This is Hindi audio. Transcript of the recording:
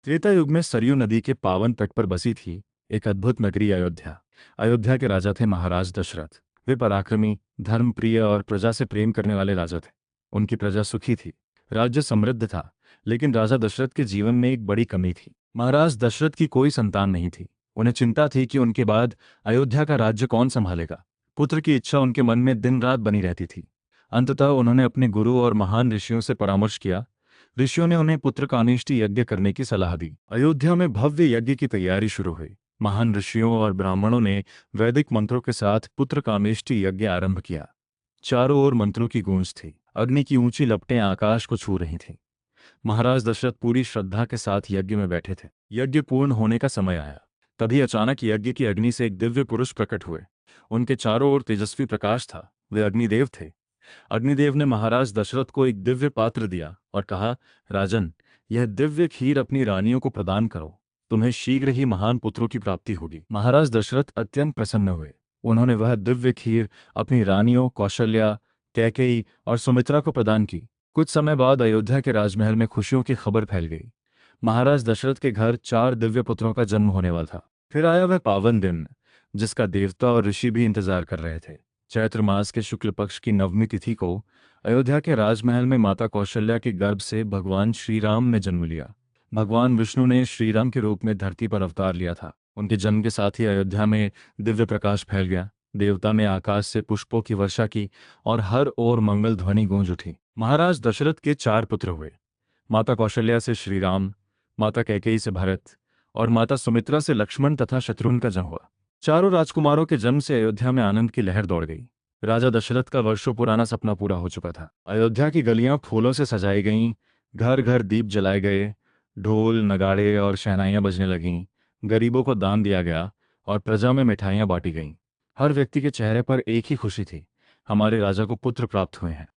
त्रेता युग में सरयू नदी के पावन तट पर बसी थी एक अद्भुत नगरी अयोध्या। अयोध्या के राजा थे महाराज दशरथ। वे पराक्रमी, धर्मप्रिय और प्रजा से प्रेम करने वाले राजा थे। उनकी प्रजा सुखी थी, राज्य समृद्ध था। लेकिन राजा दशरथ के जीवन में एक बड़ी कमी थी। महाराज दशरथ की कोई संतान नहीं थी। उन्हें चिंता थी कि उनके बाद अयोध्या का राज्य कौन संभालेगा। पुत्र की इच्छा उनके मन में दिन रात बनी रहती थी। अंततः उन्होंने अपने गुरु और महान ऋषियों से परामर्श किया। ऋषियों ने उन्हें पुत्र कामेष्टि यज्ञ करने की सलाह दी। अयोध्या में भव्य यज्ञ की तैयारी शुरू हुई। महान ऋषियों और ब्राह्मणों ने वैदिक मंत्रों के साथ पुत्र कामेष्टि यज्ञ आरंभ किया। चारों ओर मंत्रों की गूंज थी। अग्नि की ऊंची लपटें आकाश को छू रही थीं। महाराज दशरथ पूरी श्रद्धा के साथ यज्ञ में बैठे थे। यज्ञ पूर्ण होने का समय आया। तभी अचानक यज्ञ की अग्नि से एक दिव्य पुरुष प्रकट हुए। उनके चारों ओर तेजस्वी प्रकाश था। वे अग्निदेव थे। अग्निदेव ने महाराज दशरथ को एक दिव्य पात्र दिया और कहा, राजन, यह दिव्य खीर अपनी रानियों को प्रदान करो। तुम्हें शीघ्र ही महान पुत्रों की प्राप्ति होगी। महाराज दशरथ अत्यंत प्रसन्न हुए। उन्होंने वह दिव्य खीर अपनी रानियों कौशल्या, कैकेयी और सुमित्रा को प्रदान की। कुछ समय बाद अयोध्या के राजमहल में खुशियों की खबर फैल गई। महाराज दशरथ के घर 4 दिव्य पुत्रों का जन्म होने वाला था। फिर आया वह पावन दिन, जिसका देवता और ऋषि भी इंतजार कर रहे थे। चैत्र मास के शुक्ल पक्ष की नवमी तिथि को अयोध्या के राजमहल में माता कौशल्या के गर्भ से भगवान श्री राम ने जन्म लिया। भगवान विष्णु ने श्री राम के रूप में धरती पर अवतार लिया था। उनके जन्म के साथ ही अयोध्या में दिव्य प्रकाश फैल गया। देवता ने आकाश से पुष्पों की वर्षा की और हर ओर मंगल ध्वनि गूंज उठी। महाराज दशरथ के 4 पुत्र हुए। माता कौशल्या से श्री राम, माता कैकेयी से भरत और माता सुमित्रा से लक्ष्मण तथा शत्रुघ्न का जन्म हुआ। चारों राजकुमारों के जन्म से अयोध्या में आनंद की लहर दौड़ गई। राजा दशरथ का वर्षों पुराना सपना पूरा हो चुका था। अयोध्या की गलियां फूलों से सजाई गईं, घर घर दीप जलाए गए, ढोल नगाड़े और शहनाइयां बजने लगीं। गरीबों को दान दिया गया और प्रजा में मिठाइयां बांटी गईं। हर व्यक्ति के चेहरे पर एक ही खुशी थी, हमारे राजा को पुत्र प्राप्त हुए हैं।